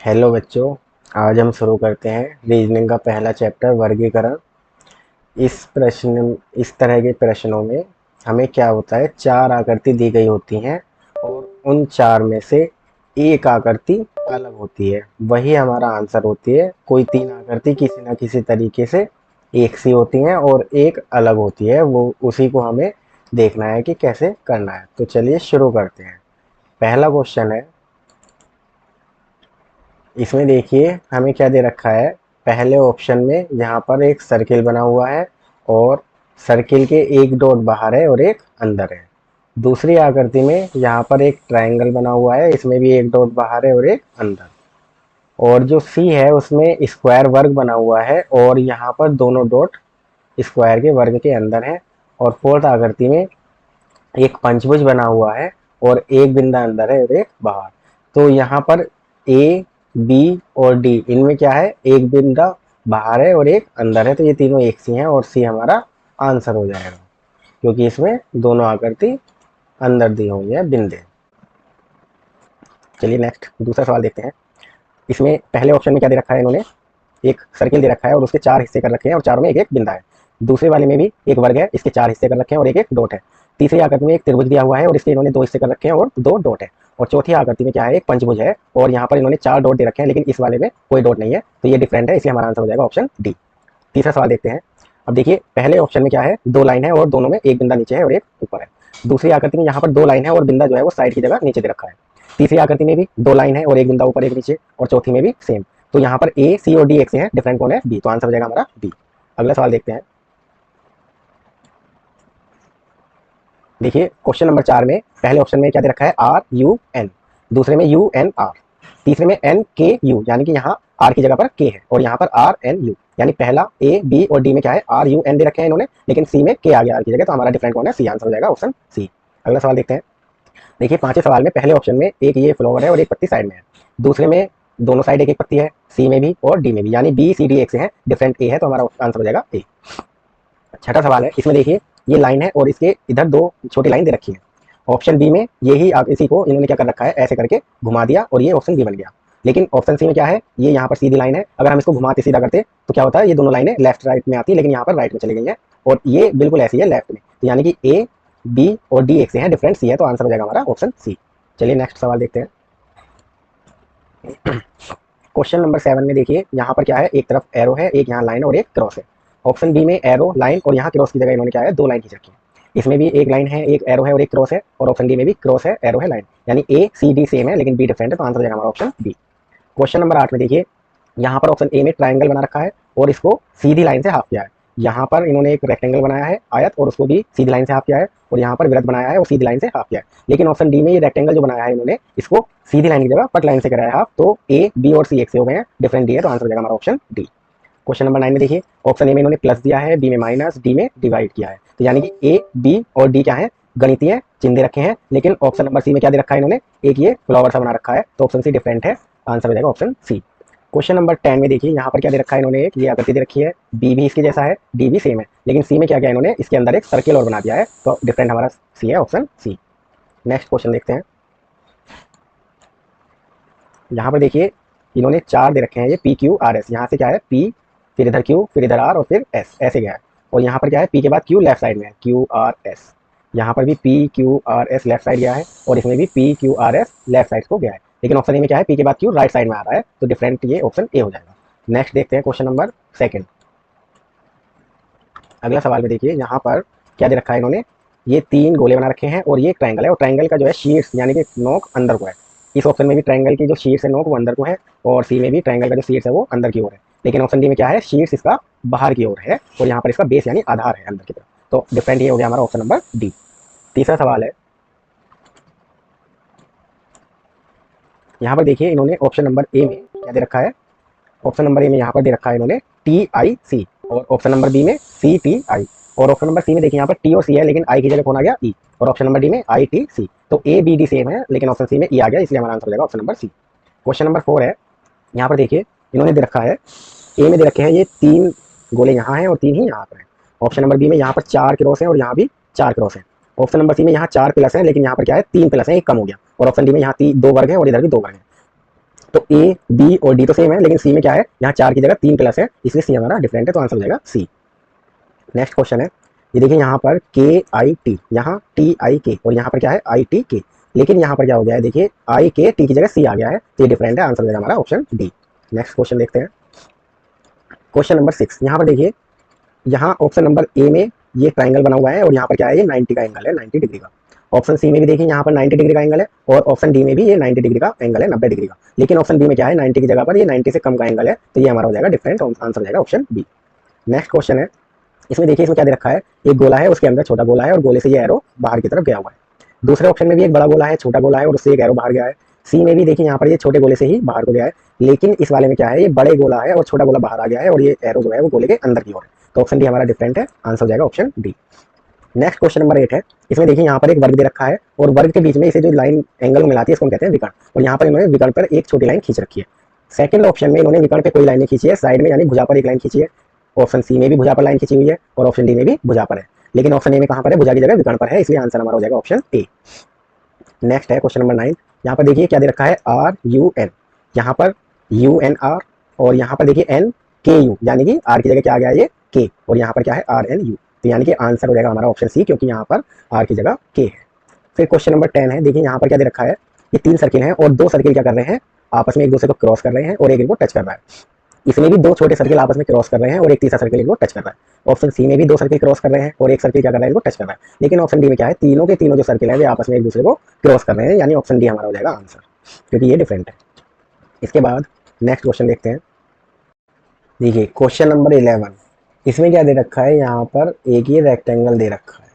Hello बच्चों। आज हम शुरू करते हैं रीजनिंग का पहला चैप्टर वर्गीकरण। इस तरह के प्रश्नों में हमें क्या होता है, चार आकृति दी गई होती हैं और उन चार में से एक आकृति अलग होती है, वही हमारा आंसर होती है। कोई तीन आकृति किसी न किसी तरीके से एक सी होती हैं और एक अलग होती है, वो उसी को हमें देखना है कि कैसे करना है। तो चलिए शुरू करते हैं। पहला क्वेश्चन है, इसमें देखिए हमें क्या दे रखा है। पहले ऑप्शन में यहाँ पर एक सर्किल बना हुआ है और सर्किल के एक डॉट बाहर है और एक अंदर है। दूसरी आकृति में यहाँ पर एक ट्रायंगल बना हुआ है, इसमें भी एक डॉट बाहर है और एक अंदर। और जो सी है उसमें स्क्वायर वर्ग बना हुआ है और यहाँ पर दोनों डॉट स्क्वायर के वर्ग के अंदर है। और फोर्थ आकृति में एक पंचभुज बना हुआ है और एक बिंदा अंदर है और एक बाहर। तो यहाँ पर ए, बी और डी, इनमें क्या है, एक बिंदा बाहर है और एक अंदर है, तो ये तीनों एक सी हैं और सी हमारा आंसर हो जाएगा, क्योंकि इसमें दोनों आकृति अंदर दी हुई है बिंदे। चलिए नेक्स्ट दूसरा सवाल देखते हैं। इसमें पहले ऑप्शन में क्या दे रखा है, इन्होंने एक सर्किल दे रखा है और उसके चार हिस्से कर रखे हैं और चारों में एक एक बिंदा है। दूसरे वाले में भी एक वर्ग है, इसके चार हिस्से कर रखे हैं और एक एक डॉट है। तीसरी आकृति में एक त्रिभुज दिया हुआ है और इसके इन्होंने दो हिस्से कर रखे हैं और दो डॉट है। और चौथी आकृति में क्या है, एक पंचभुज है और यहाँ पर इन्होंने चार डॉट दे रखे हैं, लेकिन इस वाले में कोई डॉट नहीं है, तो ये डिफरेंट है, इसलिए हमारा आंसर हो जाएगा ऑप्शन डी। तीसरा सवाल देखते हैं। अब देखिए पहले ऑप्शन में क्या है, दो लाइन है और दोनों में एक बिंदा नीचे है और एक ऊपर है। दूसरी आकृति में यहाँ पर दो लाइन है और बिंदा जो है वो साइड की जगह नीचे दे रखा है। तीसरी आकृति में भी दो लाइन है और एक बिंदा ऊपर एक नीचे, और चौथी में भी सेम। तो यहाँ पर ए, सी और डी एक से हैं, डिफरेंट कौन है, बी। तो आंसर हो जाएगा हमारा बी। अगला सवाल देखते हैं। देखिए क्वेश्चन नंबर 4 में पहले ऑप्शन में क्या दे रखा है, आर यू एन, दूसरे में यू एन आर, तीसरे में एन के यू, यानी कि यहाँ आर की जगह पर के है और यहाँ पर आर एन यू, यानी पहला ए, बी और डी में क्या है, आर यू एन दे रखे हैं इन्होंने, लेकिन सी में के आ गया आर की जगह, तो हमारा डिफरेंट कौन है, सी। आंसर हो जाएगा ऑप्शन सी। अगला सवाल देखते हैं। देखिए पांचवें सवाल में पहले ऑप्शन में एक ये फ्लावर है और एक पत्ती साइड में है, दूसरे में दोनों साइड एक एक पत्ती है, सी में भी और डी में भी, यानी बी सी डी एक से है, डिफरेंट ए है, तो हमारा आंसर हो जाएगा ए। छठा सवाल है, इसमें देखिए ये लाइन है और इसके इधर दो छोटी लाइन दे रखी है। ऑप्शन बी में यही इसी को इन्होंने क्या कर रखा है, ऐसे करके घुमा दिया और ये ऑप्शन बी बन गया। लेकिन ऑप्शन सी में क्या है, ये यहाँ पर सीधी लाइन है, अगर हम इसको घुमाते सीधा करते तो क्या होता है, ये दोनों लाइनें लेफ्ट राइट में आती है, लेकिन यहाँ पर राइट में चली गई है और ये बिल्कुल ऐसी है लेफ्ट में, तो यानी कि ए, बी और डी एक से हैं, डिफरेंट सी है, तो आंसर हो जाएगा हमारा ऑप्शन सी। चलिए नेक्स्ट सवाल देखते हैं। क्वेश्चन नंबर 7 में देखिए यहाँ पर क्या है, एक तरफ एरो है, एक यहाँ लाइन और एक क्रॉस है। ऑप्शन बी में एरो लाइन और यहाँ क्रॉस की जगह इन्होंने क्या है, दो लाइन खींच रखी है। इसमें भी एक लाइन है, एक एरो है और एक क्रॉस है, और ऑप्शन डी में भी क्रॉस है, एरो है, लाइन, यानी ए सी डी सेम है लेकिन बी डिफरेंट है, तो आंसर हो जाएगा हमारा ऑप्शन बी। क्वेश्चन नंबर 8 में देखिए यहाँ पर ऑप्शन ए में ट्राइंगल बना रखा है और इसको सीधी लाइन से हाफ किया है। यहाँ पर इन्होंने एक रेक्टेंगल बनाया है आयत और उसको भी सीधी लाइन से हाफ किया है, और यहाँ पर वृत्त बनाया है और सीधी लाइन से हाफ किया है। लेकिन ऑप्शन डी में ये रेक्टेंगल जो बनाया है इन्होंने, इसको सीधी लाइन की जगह पट लाइन से कराया है हाफ, तो ए, बी और सी एक से हो गए हैं, डिफरेंट डी है, तो आंसर हो जाएगा हमारा ऑप्शन डी। क्वेश्चन नंबर 9 में देखिए ऑप्शन ए में इन्होंने प्लस दिया है, बी में माइनस, डी में डिवाइड किया है, तो यानी कि ए, बी और डी क्या है, गणितीय चिन्ह दे रखे हैं। लेकिन ऑप्शन नंबर सी में क्या दे रखा है इन्होंने, एक ये फ्लावर सा बना रखा है, तो ऑप्शन सी डिफरेंट है, आंसर हो जाएगा ऑप्शन सी। क्वेश्चन नंबर 10 में देखिए यहाँ पर क्या दे रखा है इन्होंने, एक ये आकृति दे रखी है, बी भी इसके जैसा है, डी भी सेम है, लेकिन सी में क्या किया इन्होंने, इसके अंदर एक सर्किल और बना दिया है, तो डिफरेंट हमारा सी है, ऑप्शन सी। नेक्स्ट क्वेश्चन देखते हैं। यहाँ पर देखिए इन्होंने चार दे रखे हैं, ये पी क्यू आर एस, यहाँ से क्या है पी, फिर इधर क्यू, फिर इधर आर और फिर एस, ऐसे गया है। और यहाँ पर क्या है, पी के बाद क्यू लेफ्ट साइड में है, क्यू आर एस, यहाँ पर भी P Q R S left side गया है और इसमें भी P Q R S left side को गया है, लेकिन ऑप्शन ए में क्या है, पी के बाद क्यू राइट साइड में आ रहा है, तो डिफरेंट ये ऑप्शन ए हो जाएगा। नेक्स्ट देखते हैं क्वेश्चन नंबर 2। अगला सवाल में देखिए यहाँ पर क्या दे रखा है इन्होंने, ये तीन गोले बना रखे हैं और ये ट्रायंगल है, और ट्रायंगल का जो है शीर्ष यानी कि नोक अंदर को है। इस ऑप्शन में भी ट्रायंगल की जो शीर्ष है नोक वो अंदर को है, और सी में भी ट्रायंगल का जो शीर्ष है वो अंदर की ओर है, लेकिन ऑप्शन डी में क्या है, शीर्ष इसका बाहर की ओर है और यहाँ पर इसका बेस यानी आधार है अंदर की तरफ, तो डिफरेंट ये हो गया हमारा ऑप्शन नंबर डी। तीसरा सवाल है, यहाँ पर देखिए इन्होंने ऑप्शन नंबर ए में क्या दे रखा है, ऑप्शन नंबर ए में यहाँ पर दे रखा है इन्होंने टी आई सी, और ऑप्शन नंबर बी में सी टी आई, और ऑप्शन नंबर सी में देखिए यहाँ पर टी और सी है, लेकिन आई की जगह कौन आ गया, ई, और ऑप्शन नंबर डी में आई टी सी, तो ए बी डी सेम है लेकिन ऑप्शन सी में ई आ गया, इसलिए हमारा आंसर हो जाएगा option number C. Question number 4 है, यहाँ पर देखिए इन्होंने दे रखा है, ए में दे रखे हैं ये तीन गोले यहाँ हैं और तीन ही यहाँ पर है। ऑप्शन नंबर बी में यहाँ पर 4 क्रॉस है और यहाँ भी 4 क्रॉस है। ऑप्शन नंबर सी में यहाँ 4 प्लस है, लेकिन यहाँ पर क्या है 3 प्लस है, एक कम हो गया, और ऑप्शन डी में यहाँ 2 वर्ग है और इधर भी 2 वर्ग है। तो ए बी और डी तो सेम है, लेकिन सी में क्या है, यहाँ 4 की जगह 3 प्लस है, इसलिए सी हमारा डिफरेंट है, तो आंसर हो जाएगा सी। नेक्स्ट क्वेश्चन है, ये देखिए यहाँ पर के आई टी, यहाँ टी आई के, और यहाँ पर क्या है आई टी के, लेकिन यहाँ पर क्या हो गया है, देखिए आई के टी की जगह सी आ गया है, तो ये डिफरेंट है, आंसर हो जाएगा हमारा ऑप्शन डी। नेक्स्ट क्वेश्चन देखते हैं, क्वेश्चन नंबर 6। यहाँ पर देखिए, यहाँ ऑप्शन नंबर ए में ये ट्राइंगल बना हुआ है और यहाँ पर क्या है, ये 90 का एंगल है, 90 डिग्री का। ऑप्शन सी में भी देखिए यहाँ पर 90 डिग्री का एंगल है, और ऑप्शन डी में भी ये 90 डिग्री का एंगल है, 90 डिग्री का, लेकिन ऑप्शन बी में क्या है, 90 की जगह पर ये 90 से कम का एंगल है, तो ये हमारा हो जाएगा डिफरेंट, आंसर हो जाएगा ऑप्शन बी। नेक्स्ट क्वेश्चन है, इसमें देखिए इसमें क्या दे रखा है, एक गोला है, उसके अंदर छोटा गोला है, और गोले से ये एरो बाहर की तरफ गया हुआ है। दूसरे ऑप्शन में भी एक बड़ा गोला है, छोटा गोला है, और उससे एक एरो बाहर गया है। सी में भी देखिए यहाँ पर ये छोटे गोले से ही बाहर को गया है, लेकिन इस वाले में क्या है, ये बड़े गोला है और छोटा गोला बाहर आ गया है, और ये एरो जो है वो गोले के अंदर की ओर है, तो ऑप्शन डी हमारा डिफरेंट है, आंसर हो जाएगा option D. Next question number 8 है, इसमें देखिए यहाँ पर एक वर्ग दे रखा है, और वर्ग के बीच में इसे जो लाइन एंगल मिलाती है इसको हम कहते हैं विकर्ण, और यहाँ पर इन्होंने विकर्ण पर एक छोटी लाइन खींच रखी है। सेकंड ऑप्शन में इन्होंने विकर्ण पे कोई लाइन नहीं खींची है, साइड में यानी भुजा पर एक लाइन खींची है। ऑप्शन सी में भी भुजा पर लाइन खींची हुई है, और ऑप्शन डी में भी भुजा पर है, लेकिन ऑप्शन ए में कहाँ पर है, भुजा की जगह विकर्ण पर है, इसलिए आंसर हमारा हो जाएगा ऑप्शन ए। नेक्स्ट है क्वेश्चन नंबर 9, यहाँ पर देखिए क्या दे रखा है, आर यू एन, यहाँ पर यू एन आर, और यहाँ पर देखिए एन के यू, यानी कि आर की जगह क्या आ गया, ये के, और यहाँ पर क्या है आर एन यू, तो यानी कि आंसर हो जाएगा हमारा ऑप्शन सी, क्योंकि यहाँ पर आर की जगह के है। फिर क्वेश्चन नंबर 10 है, देखिए यहाँ पर क्या दे रखा है, ये 3 सर्किल हैं, और 2 सर्किल क्या कर रहे हैं, आपस में एक दूसरे को क्रॉस कर रहे हैं, और एक इनको टच कर रहा है। इसमें भी 2 छोटे सर्किल आपस में क्रॉस कर रहे हैं, और एक तीसरा सर्किल इनको टच कर रहा है। ऑप्शन सी में भी 2 सर्किल क्रॉस कर रहे हैं, और एक सर्किल क्या कर रहा है, इनको टच कर रहा है, लेकिन ऑप्शन डी में क्या है, तीनों के तीनों जो सर्किल है वे आपस में एक दूसरे को क्रॉस कर रहे हैं, यानी ऑप्शन डी हमारा हो जाएगा आंसर, क्योंकि ये डिफरेंट है। इसके बाद नेक्स्ट क्वेश्चन देखते हैं, देखिए क्वेश्चन नंबर 11, इसमें क्या दे रखा है, यहाँ पर एक ये रेक्टेंगल दे रखा है,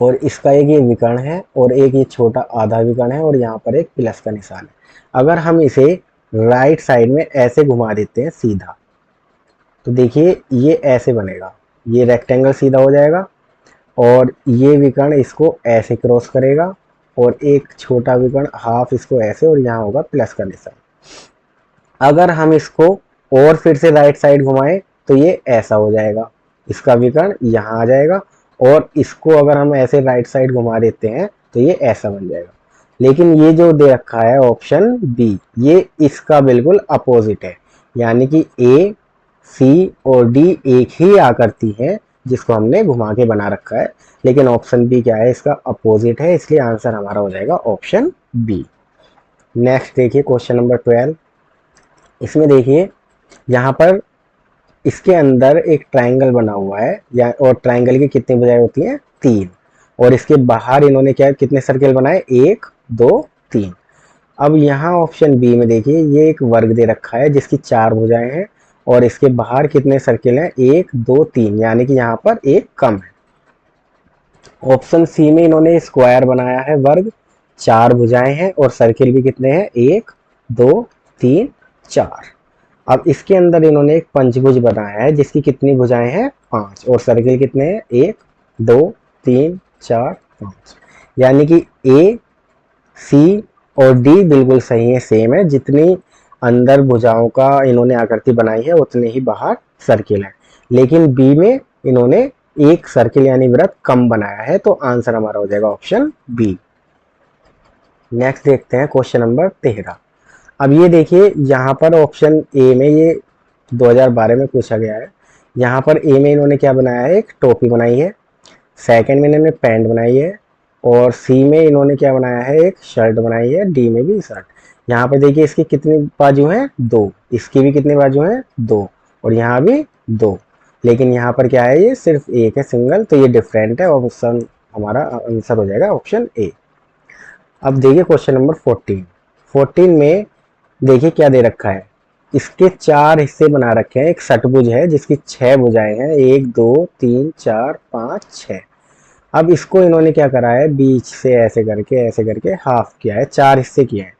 और इसका एक ये विकर्ण है, और एक ये छोटा आधा विकर्ण है, और यहाँ पर एक प्लस का निशान है। अगर हम इसे राइट साइड में ऐसे घुमा देते हैं सीधा, तो देखिए ये ऐसे बनेगा, ये रेक्टेंगल सीधा हो जाएगा, और ये विकर्ण इसको ऐसे क्रॉस करेगा, और एक छोटा विकर्ण हाफ इसको ऐसे, और यहाँ होगा प्लस का निशान। अगर हम इसको और फिर से राइट साइड घुमाएं तो ये ऐसा हो जाएगा, इसका विकर्ण यहाँ आ जाएगा, और इसको अगर हम ऐसे राइट साइड घुमा देते हैं तो ये ऐसा बन जाएगा। लेकिन ये जो दे रखा है ऑप्शन बी, ये इसका बिल्कुल अपोजिट है, यानी कि ए सी और डी एक ही आकृति है जिसको हमने घुमा के बना रखा है, लेकिन ऑप्शन बी क्या है, इसका अपोजिट है, इसलिए आंसर हमारा हो जाएगा ऑप्शन बी। नेक्स्ट देखिए क्वेश्चन नंबर 12, इसमें देखिए यहाँ पर इसके अंदर एक ट्रायंगल बना हुआ है, या और ट्रायंगल की कितनी भुजाएं होती हैं, 3, और इसके बाहर इन्होंने क्या कितने सर्किल बनाए, 1 2 3। अब यहाँ ऑप्शन बी में देखिए ये एक वर्ग दे रखा है जिसकी 4 भुजाएं हैं, और इसके बाहर कितने सर्किल हैं, 1 2 3, यानी कि यहाँ पर एक कम है। ऑप्शन सी में इन्होंने स्क्वायर बनाया है, वर्ग, 4 भुजाएं हैं, और सर्किल भी कितने हैं, 1 2 3 4। अब इसके अंदर इन्होंने एक पंचभुज बनाया है जिसकी कितनी भुजाएं हैं, 5, और सर्किल कितने हैं, 1 2 3 4 5, यानी कि ए सी और डी बिल्कुल सही है, सेम है, जितनी अंदर भुजाओं का इन्होंने आकृति बनाई है उतने ही बाहर सर्किल है, लेकिन बी में इन्होंने एक सर्किल यानी वृत्त कम बनाया है, तो आंसर हमारा हो जाएगा ऑप्शन बी। नेक्स्ट देखते हैं क्वेश्चन नंबर 13। अब ये देखिए यहाँ पर ऑप्शन ए में ये 2012 में पूछा गया है, यहाँ पर ए में इन्होंने क्या बनाया है, एक टोपी बनाई है, सेकंड में इन्होंने पैंट बनाई है, और सी में इन्होंने क्या बनाया है, एक शर्ट बनाई है, डी में भी शर्ट। यहाँ पर देखिए इसकी कितनी बाजू हैं, 2, इसकी भी कितनी बाजू हैं, 2, और यहाँ भी 2, लेकिन यहाँ पर क्या है, ये सिर्फ एक है, सिंगल, तो ये डिफरेंट है, और ऑप्शन हमारा आंसर हो जाएगा ऑप्शन ए। अब देखिए क्वेश्चन नंबर 14 में देखिए क्या दे रखा है, इसके 4 हिस्से बना रखे हैं, एक षटभुज है जिसकी 6 भुजाएं हैं, 1 2 3 4 5 6। अब इसको इन्होंने क्या करा है, बीच से ऐसे करके हाफ किया है, 4 हिस्से किए हैं।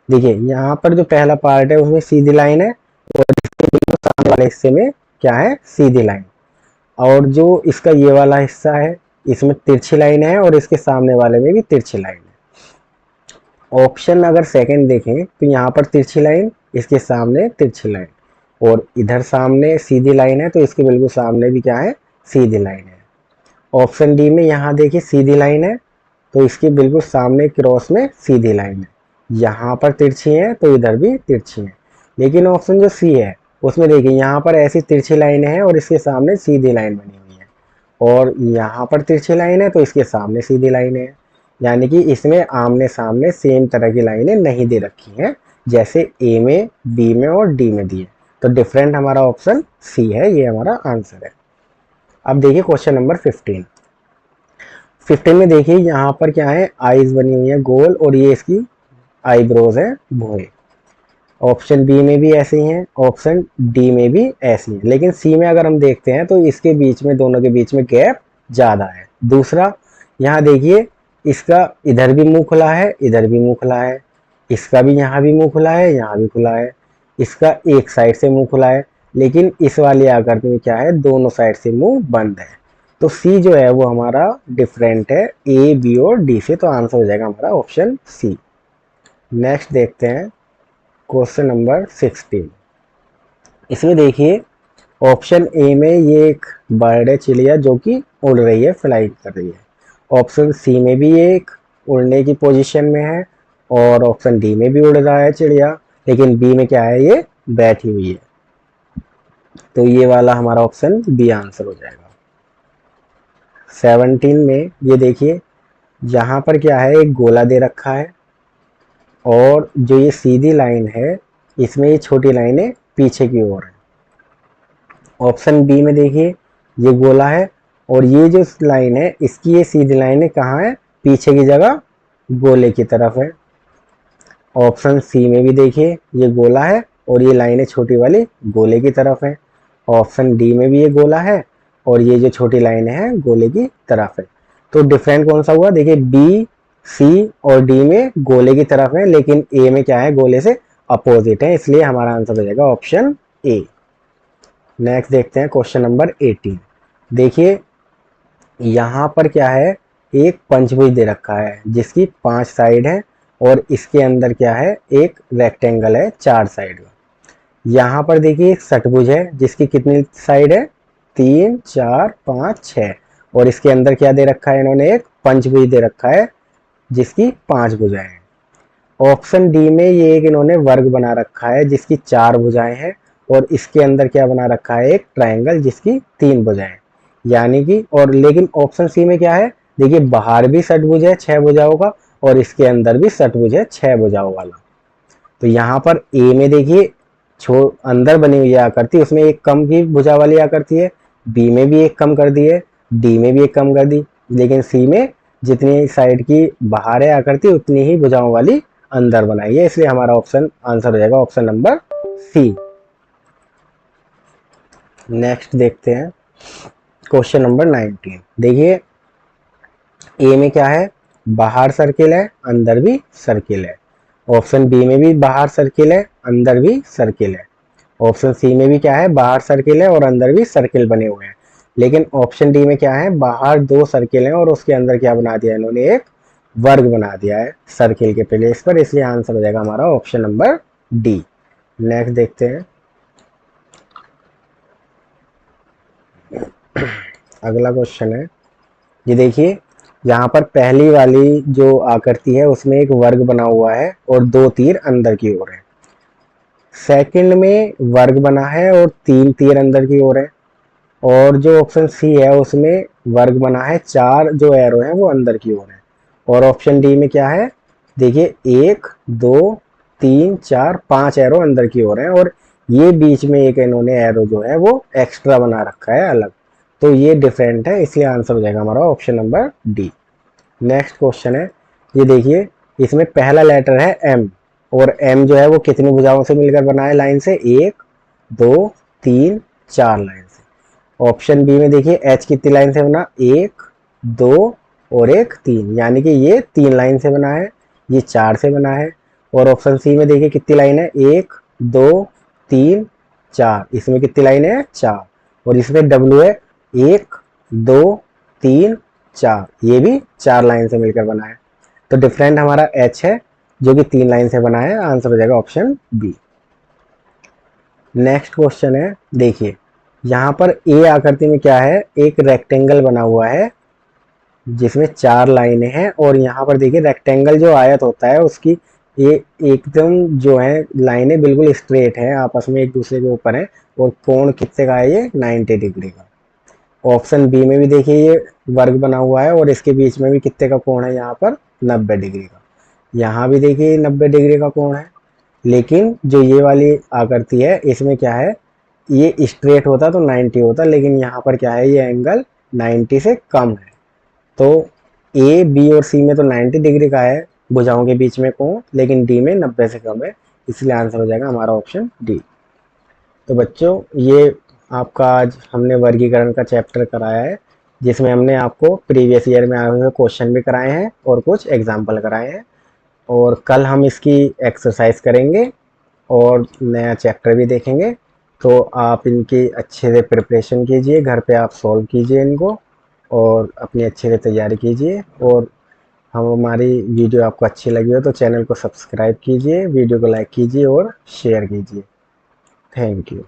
देखिए यहाँ पर जो पहला पार्ट है उसमें सीधी लाइन है, और इसके बिल्कुल सामने वाले हिस्से में क्या है, सीधी लाइन, और जो इसका ये वाला हिस्सा है इसमें तिरछी लाइन है, और इसके सामने वाले में भी तिरछी लाइन है। ऑप्शन अगर सेकंड देखें तो यहाँ पर तिरछी लाइन, इसके सामने तिरछी लाइन, और इधर सामने सीधी लाइन है, तो इसके बिल्कुल सामने भी क्या है, सीधी लाइन है। ऑप्शन डी में यहाँ देखिए सीधी लाइन है, तो इसके बिल्कुल सामने क्रॉस में सीधी लाइन है, यहाँ पर तिरछी है तो इधर भी तिरछी है। लेकिन ऑप्शन जो सी है उसमें देखिए यहाँ पर ऐसी तिरछी लाइन है और इसके सामने सीधी लाइन बनी हुई है, और यहाँ पर तिरछी लाइन है तो इसके सामने सीधी लाइन है। यानी कि इसमें आमने सामने सेम तरह की लाइनें नहीं दे रखी हैं जैसे ए में, बी में और डी में दी है। तो डिफरेंट हमारा ऑप्शन सी है, ये हमारा आंसर है। अब देखिए क्वेश्चन नंबर 15 में देखिए यहाँ पर क्या है, आईज बनी हुई है गोल और ये इसकी आईब्रोज है भूरे। ऑप्शन बी में भी ऐसे ही हैं, ऑप्शन डी में भी ऐसी हैं, लेकिन सी में अगर हम देखते हैं तो इसके बीच में, दोनों के बीच में गैप ज़्यादा है। दूसरा, यहाँ देखिए इसका इधर भी मुंह खुला है, इधर भी मुंह खुला है, इसका भी यहाँ भी मुंह खुला है, यहाँ भी खुला है, इसका एक साइड से मुंह खुला है, लेकिन इस वाली आकृति में क्या है, दोनों साइड से मुंह बंद है। तो सी जो है वो हमारा डिफरेंट है ए, बी और डी से, तो आंसर हो जाएगा हमारा ऑप्शन सी। नेक्स्ट देखते हैं क्वेश्चन नंबर 16। इसमें देखिए ऑप्शन ए में ये एक बर्ड है, चिड़िया, जो कि उड़ रही है, फ्लाई कर रही है। ऑप्शन सी में भी ये एक उड़ने की पोजीशन में है, और ऑप्शन डी में भी उड़ रहा है चिड़िया, लेकिन बी में क्या है, ये बैठी हुई है। तो ये वाला हमारा ऑप्शन बी आंसर हो जाएगा। 17 में ये देखिए यहाँ पर क्या है, एक गोला दे रखा है, और जो ये सीधी लाइन है इसमें ये छोटी लाइनें पीछे की ओर है। ऑप्शन बी में देखिए ये गोला है, और ये जो लाइन है इसकी ये सीधी लाइनें कहाँ है, पीछे की जगह गोले की तरफ है। ऑप्शन सी में भी देखिए ये गोला है और ये लाइनें छोटी वाली गोले की तरफ है। ऑप्शन डी में भी ये गोला है और ये जो छोटी लाइनें हैं गोले की तरफ है। तो डिफरेंट कौन सा हुआ, देखिए बी, सी और डी में गोले की तरफ है, लेकिन ए में क्या है, गोले से अपोजिट है, इसलिए हमारा आंसर हो जाएगा ऑप्शन ए। नेक्स्ट देखते हैं क्वेश्चन नंबर 18। देखिए यहाँ पर क्या है, एक पंचभुज दे रखा है जिसकी 5 साइड है, और इसके अंदर क्या है, एक रेक्टेंगल है 4 साइड का। यहाँ पर देखिए एक षटभुज है जिसकी कितनी साइड है, 3, 4, 5, 6, और इसके अंदर क्या दे रखा है इन्होंने, एक पंचभुज दे रखा है जिसकी 5 भुजाएं हैं। ऑप्शन डी में ये एक इन्होंने वर्ग बना रखा है जिसकी 4 भुजाएं हैं, और इसके अंदर क्या बना रखा है, एक ट्रायंगल जिसकी 3 भुजाएं। यानी कि, और लेकिन ऑप्शन सी में क्या है, देखिए बाहर भी षटभुज है 6 भुजाओं का, और इसके अंदर भी षटभुज है 6 भुजाओं वाला। तो यहाँ पर ए में देखिए अंदर बनी हुई आकृति, उसमें एक कम की भुजा वाली आकृति है, बी में भी एक कम कर दी है, डी में भी एक कम कर दी, लेकिन सी में जितनी साइड की बाहर है आकृति उतनी ही भुजाओं वाली अंदर बनाई है, इसलिए हमारा ऑप्शन आंसर हो जाएगा ऑप्शन नंबर सी। नेक्स्ट देखते हैं क्वेश्चन नंबर 19। देखिए ए में क्या है, बाहर सर्किल है, अंदर भी सर्किल है। ऑप्शन बी में भी बाहर सर्किल है, अंदर भी सर्किल है। ऑप्शन सी में भी क्या है, बाहर सर्किल है और अंदर भी सर्किल बने हुए हैं। लेकिन ऑप्शन डी में क्या है, बाहर 2 सर्किल हैं और उसके अंदर क्या बना दिया इन्होंने, एक वर्ग बना दिया है सर्किल के प्लेस पर, इसलिए आंसर हो जाएगा हमारा ऑप्शन नंबर डी। नेक्स्ट देखते हैं अगला क्वेश्चन है। ये देखिए यहाँ पर पहली वाली जो आकृति है उसमें एक वर्ग बना हुआ है और 2 तीर अंदर की ओर है। सेकंड में वर्ग बना है और 3 तीर अंदर की ओर है, और जो ऑप्शन सी है उसमें वर्ग बना है, 4 जो एरो है वो अंदर की ओर है। और ऑप्शन डी में क्या है, देखिए 1, 2, 3, 4, 5 एरो अंदर की ओर है, और ये बीच में एक इन्होंने एरो जो है वो एक्स्ट्रा बना रखा है अलग, तो ये डिफरेंट है, इसलिए आंसर हो जाएगा हमारा option number D. Next question है, ये देखिए इसमें पहला लेटर है एम, और एम जो है वो कितनी भुजाओं से मिलकर बना है लाइन से, 1, 2, 3, 4 लाइन से। ऑप्शन बी में देखिए एच कितनी लाइन से बना, 1, 2 और 1, 3, यानी कि ये 3 लाइन से बना है, ये 4 से बना है। और ऑप्शन सी में देखिए कितनी लाइन है, 1, 2, 3, 4, इसमें कितनी लाइन है, 4, और इसमें डब्ल्यू है 1, 2, 3, 4, ये भी 4 लाइन से मिलकर बना है। तो डिफरेंट हमारा एच है जो कि 3 लाइन से बना है, आंसर हो जाएगा ऑप्शन बी। नेक्स्ट क्वेश्चन है, देखिए यहाँ पर ए आकृति में क्या है, एक रेक्टेंगल बना हुआ है जिसमें 4 लाइनें हैं, और यहाँ पर देखिए रेक्टेंगल जो आयत होता है उसकी ये एकदम जो है लाइनें बिल्कुल स्ट्रेट है, आपस में एक दूसरे के ऊपर है, और कोण कितने का है ये 90 डिग्री का। ऑप्शन बी में भी देखिए ये वर्ग बना हुआ है और इसके बीच में भी कितने का कोण है यहाँ पर 90 डिग्री का। यहाँ भी देखिए 90 डिग्री का कोण है, लेकिन जो ये वाली आकृति है इसमें क्या है, ये स्ट्रेट होता तो 90 होता, लेकिन यहाँ पर क्या है, ये एंगल 90 से कम है। तो ए बी और सी में तो 90 डिग्री का है भुजाओं के बीच में कोण, लेकिन डी में 90 से कम है, इसलिए आंसर हो जाएगा हमारा ऑप्शन डी। तो बच्चों ये आपका आज हमने वर्गीकरण का चैप्टर कराया है, जिसमें हमने आपको प्रीवियस ईयर में आए हुए क्वेश्चन भी कराए हैं और कुछ एग्जाम्पल कराए हैं, और कल हम इसकी एक्सरसाइज करेंगे और नया चैप्टर भी देखेंगे। तो आप इनकी अच्छे से प्रिपरेशन कीजिए, घर पे आप सॉल्व कीजिए इनको और अपनी अच्छे से तैयारी कीजिए। और हमारी वीडियो आपको अच्छी लगी हो तो चैनल को सब्सक्राइब कीजिए, वीडियो को लाइक कीजिए और शेयर कीजिए। Thank you.